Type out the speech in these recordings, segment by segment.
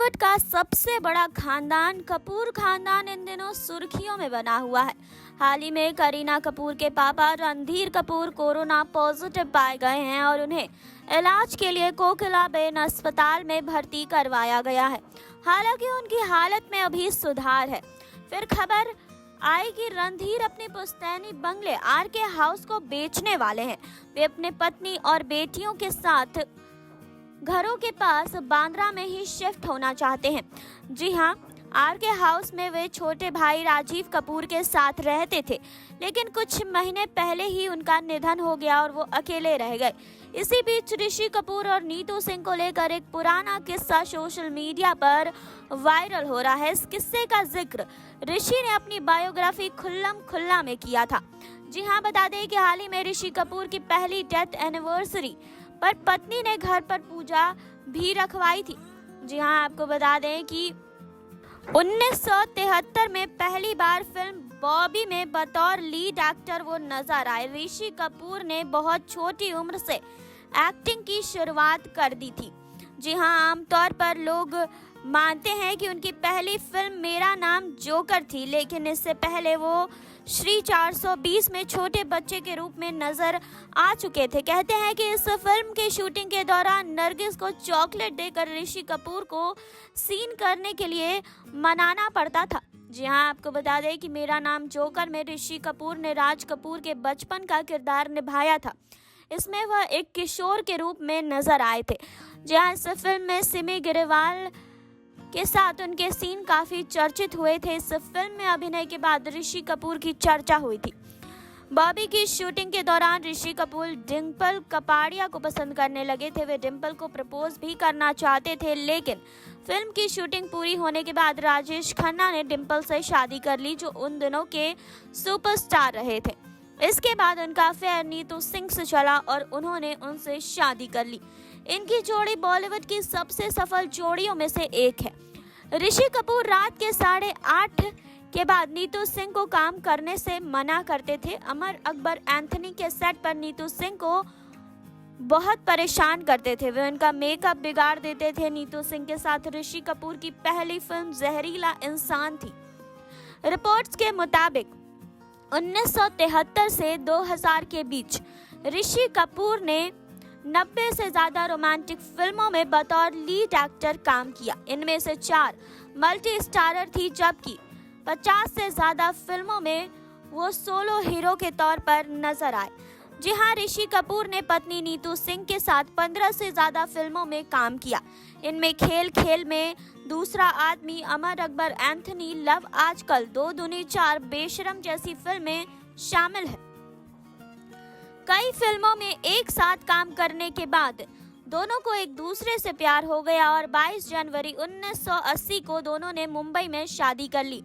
बॉलीवुड का सबसे बड़ा खानदान कपूर खानदान इन दिनों सुर्खियों में बना हुआ है। हाल ही में करीना कपूर के पापा रणधीर कपूर कोरोना पॉजिटिव पाए गए हैं और उन्हें इलाज के लिए कोकिलाबेन अस्पताल में भर्ती करवाया गया है। हालांकि उनकी हालत में अभी सुधार है। फिर खबर आई कि रणधीर अपने पुश्तैनी बंगले आरके हाउस को बेचने वाले हैं। वे अपने पत्नी और बेटियों के साथ घरों के पास बांद्रा में ही शिफ्ट होना चाहते हैं। जी हाँ, आरके हाउस में वे छोटे भाई राजीव कपूर के साथ रहते थे, लेकिन कुछ महीने पहले ही उनका निधन हो गया और वो अकेले रह गए। इसी बीच ऋषि कपूर और नीतू सिंह को लेकर एक पुराना किस्सा सोशल मीडिया पर वायरल हो रहा है। इस किस्से का जिक्र ऋषि ने अपनी बायोग्राफी खुल्लम खुल्ला में किया था। जी हाँ, बता दें कि हाल ही में ऋषि कपूर की पहली डेथ एनिवर्सरी पर पत्नी ने घर पर पूजा भी रखवाई थी। जी हाँ, आपको बता दें कि 1973 में पहली बार फिल्म बॉबी में बतौर लीड एक्टर वो नजर आए। ऋषि कपूर ने बहुत छोटी उम्र से एक्टिंग की शुरुआत कर दी थी। जी हाँ, आमतौर पर लोग मानते हैं कि उनकी पहली फिल्म मेरा नाम जोकर थी, लेकिन इससे पहले वो श्री 420 में छोटे बच्चे के रूप में नजर आ चुके थे। कहते हैं कि इस फिल्म के शूटिंग के दौरान नरगिस को चॉकलेट देकर ऋषि कपूर को सीन करने के लिए मनाना पड़ता था। जी हाँ, आपको बता दें कि मेरा नाम जोकर में ऋषि कपूर ने राज कपूर के बचपन का किरदार निभाया था। इसमें वह एक किशोर के रूप में नजर आए थे। जी हाँ, इस फिल्म में सिमी ग्रेवाल के साथ उनके सीन काफी चर्चित हुए थे। इस फिल्म में अभिनय के बाद ऋषि कपूर की चर्चा हुई थी। बॉबी की शूटिंग के दौरान ऋषि कपूर डिम्पल कपाड़िया को पसंद करने लगे थे। वे डिम्पल को प्रपोज भी करना चाहते थे, लेकिन फिल्म की शूटिंग पूरी होने के बाद राजेश खन्ना ने डिम्पल से शादी कर ली, जो उन दिनों के सुपरस्टार रहे थे। इसके बाद उनका अफेयर नीतू सिंह से चला और उन्होंने उनसे शादी कर ली। इनकी जोड़ी बॉलीवुड की सबसे सफल जोड़ियों में से एक है। ऋषि कपूर रात के 8:30 के बाद नीतू सिंह को काम करने से मना करते थे। अमर अकबर एंथनी के सेट पर नीतू सिंह को बहुत परेशान करते थे। वे उनका मेकअप बिगाड़ देते थे। नीतू सिंह के साथ ऋषि कपूर की पहली फिल्म जहरीला इंसान थी। रिपोर्ट्स के मुताबिक 1973 से 2000 के बीच ऋषि कपूर ने 90 से ज्यादा रोमांटिक फिल्मों में बतौर लीड एक्टर काम किया। इनमें से 4 मल्टी स्टारर थी, जबकि 50 से ज्यादा फिल्मों में वो सोलो हीरो के तौर पर नजर आए। जी हाँ, ऋषि कपूर ने पत्नी नीतू सिंह के साथ 15 से ज्यादा फिल्मों में काम किया। इनमें खेल खेल में, दूसरा आदमी, अमर अकबर एंथनी, लव आजकल, 2 दूनी 4, बेशरम जैसी फिल्में शामिल हैं। कई फिल्मों में एक साथ काम करने के बाद दोनों को एक दूसरे से प्यार हो गया और 22 जनवरी 1980 को दोनों ने मुंबई में शादी कर ली।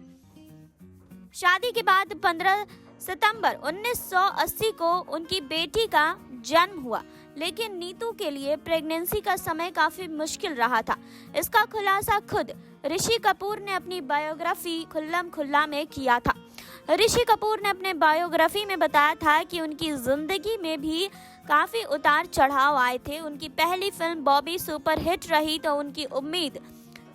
शादी के बाद 15 सितंबर 1980 को उनकी बेटी का जन्म हुआ, लेकिन नीतू के लिए प्रेगनेंसी का समय काफी मुश्किल रहा था। इसका खुलासा खुद ऋषि कपूर ने अपनी बायोग्राफी खुल्लम खुल्ला में किया था। ऋषि कपूर ने अपने बायोग्राफी में बताया था कि उनकी जिंदगी में भी काफी उतार चढ़ाव आए थे। उनकी पहली फिल्म बॉबी सुपरहिट रही तो उनकी उम्मीद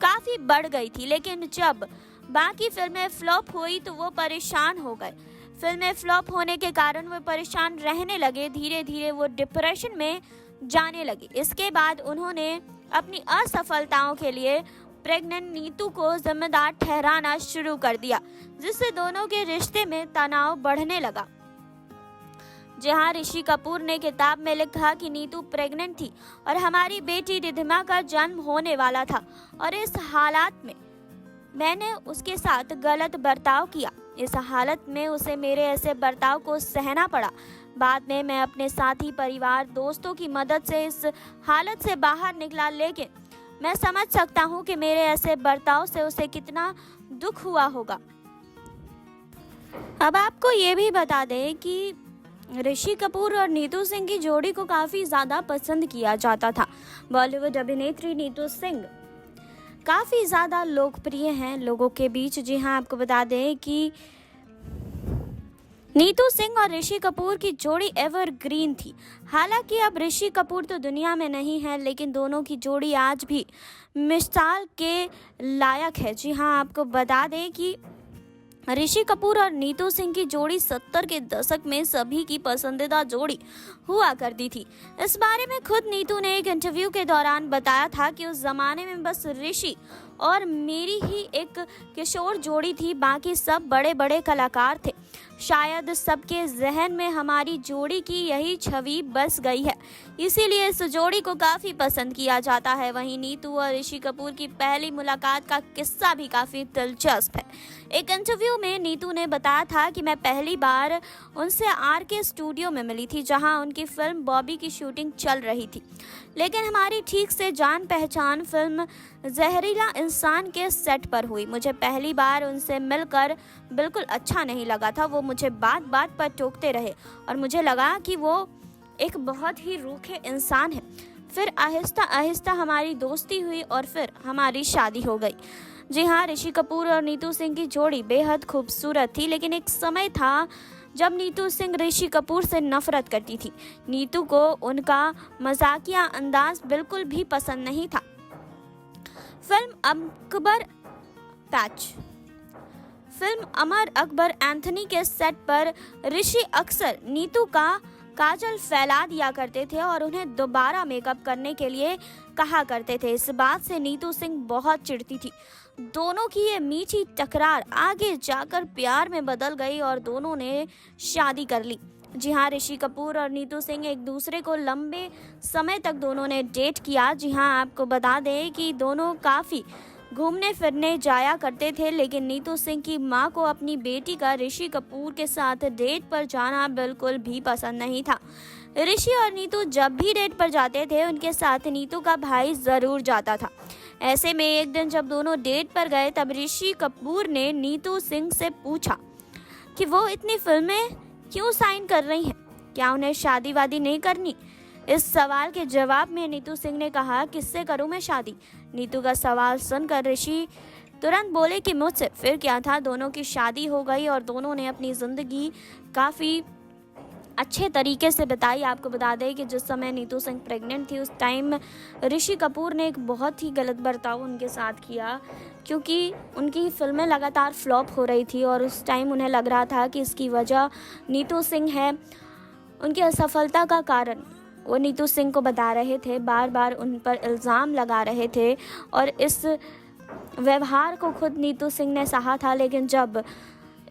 काफी बढ़ गई थी, लेकिन जब बाकी फिल्में फ्लॉप हुई तो वो परेशान हो गए। फिल्में फ्लॉप होने के कारण वो परेशान रहने लगे। धीरे धीरे वो डिप्रेशन में जाने लगे। इसके बाद उन्होंने अपनी असफलताओं के लिए प्रेग्नेंट नीतू को जिम्मेदार ठहराना शुरू कर दिया, जिससे दोनों के रिश्ते में तनाव बढ़ने लगा। जहां ऋषि कपूर ने किताब में लिखा कि नीतू प्रेग्नेंट थी और हमारी बेटी रिधिमा का जन्म होने वाला था, और इस हालात में मैंने उसके साथ गलत बर्ताव किया। इस हालत में उसे मेरे ऐसे बर्ताव को सहना पड़ा। बाद में मैं अपने साथी, परिवार, दोस्तों की मदद से इस हालत से बाहर निकला, लेकिन मैं समझ सकता हूँ कि मेरे ऐसे बर्ताव से उसे कितना दुख हुआ होगा। अब आपको ये भी बता दें कि ऋषि कपूर और नीतू सिंह की जोड़ी को काफ़ी ज़्यादा पसंद किया जाता था। बॉलीवुड अभिनेत्री नीतू सिंह काफ़ी ज़्यादा लोकप्रिय हैं लोगों के बीच। जी हाँ, आपको बता दें कि नीतू सिंह और ऋषि कपूर की जोड़ी एवरग्रीन थी। हालांकि अब ऋषि कपूर तो दुनिया में नहीं है, लेकिन दोनों की जोड़ी आज भी मिसाल के लायक है। जी हाँ, आपको बता दें कि ऋषि कपूर और नीतू सिंह की जोड़ी 70 के दशक में सभी की पसंदीदा जोड़ी हुआ करती थी। इस बारे में खुद नीतू ने एक इंटरव्यू के दौरान बताया था कि उस जमाने में बस ऋषि और मेरी ही एक किशोर जोड़ी थी, बाकी सब बड़े बड़े कलाकार थे। शायद सबके जहन में हमारी जोड़ी की यही छवि बस गई है, इसीलिए इस जोड़ी को काफ़ी पसंद किया जाता है। वहीं नीतू और ऋषि कपूर की पहली मुलाकात का किस्सा भी काफ़ी दिलचस्प है। एक इंटरव्यू में नीतू ने बताया था कि मैं पहली बार उनसे RK स्टूडियो में मिली थी, जहां उनकी फिल्म बॉबी की शूटिंग चल रही थी, लेकिन हमारी ठीक से जान पहचान फिल्म जहरीला इंसान के सेट पर हुई। मुझे पहली बार उनसे मिलकर बिल्कुल अच्छा नहीं लगा था। वो मुझे बात बात पर टोकते रहे और मुझे लगा कि वो एक बहुत ही रूखे इंसान है। फिर आहिस्ता आहिस्ता हमारी दोस्ती हुई और फिर हमारी शादी हो गई। जी हाँ, ऋषि कपूर और नीतू सिंह की जोड़ी बेहद खूबसूरत थी, लेकिन एक समय था जब नीतू सिंह ऋषि कपूर से नफरत करती थी। नीतू को उनका मजाकिया अंदाज बिल्कुल भी पसंद नहीं था। फिल्म अमर अकबर एंथनी के सेट पर ऋषि अक्सर नीतू का काजल फैला दिया करते थे और उन्हें दोबारा मेकअप करने के लिए कहा करते थे। इस बात से नीतू सिंह बहुत चिढ़ती थी। दोनों की ये मीठी टकरार आगे जाकर प्यार में बदल गई और दोनों ने शादी कर ली। जी हाँ, ऋषि कपूर और नीतू सिंह एक दूसरे को लंबे समय तक दोनों ने डेट किया। जी हाँ, आपको बता दें कि दोनों काफ़ी घूमने फिरने जाया करते थे, लेकिन नीतू सिंह की मां को अपनी बेटी का ऋषि कपूर के साथ डेट पर जाना बिल्कुल भी पसंद नहीं था। ऋषि और नीतू जब भी डेट पर जाते थे, उनके साथ नीतू का भाई ज़रूर जाता था। ऐसे में एक दिन जब दोनों डेट पर गए, तब ऋषि कपूर ने नीतू सिंह से पूछा कि वो इतनी फिल्में क्यों साइन कर रही हैं, क्या उन्हें शादी वादी नहीं करनी। इस सवाल के जवाब में नीतू सिंह ने कहा, किससे करूं मैं शादी। नीतू का सवाल सुनकर ऋषि तुरंत बोले कि मुझसे। फिर क्या था, दोनों की शादी हो गई और दोनों ने अपनी ज़िंदगी काफ़ी अच्छे तरीके से बताई। आपको बता दें कि जिस समय नीतू सिंह प्रेग्नेंट थी, उस टाइम ऋषि कपूर ने एक बहुत ही गलत बर्ताव उनके साथ किया, क्योंकि उनकी फिल्में लगातार फ्लॉप हो रही थी और उस टाइम उन्हें लग रहा था कि इसकी वजह नीतू सिंह है। उनकी असफलता का कारण वो नीतू सिंह को बता रहे थे, बार बार उन पर इल्ज़ाम लगा रहे थे और इस व्यवहार को खुद नीतू सिंह ने सहा था। लेकिन जब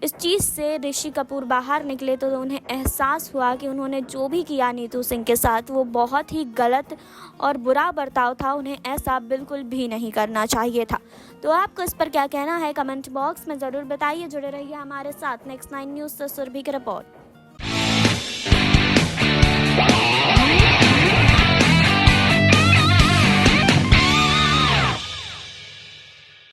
इस चीज़ से ऋषि कपूर बाहर निकले तो उन्हें एहसास हुआ कि उन्होंने जो भी किया नीतू सिंह के साथ वो बहुत ही गलत और बुरा बर्ताव था। उन्हें ऐसा बिल्कुल भी नहीं करना चाहिए था। तो आपको इस पर क्या कहना है, कमेंट बॉक्स में ज़रूर बताइए। जुड़े रहिए हमारे साथ। नेक्स्ट 9 न्यूज़ से सुरभि की रिपोर्ट।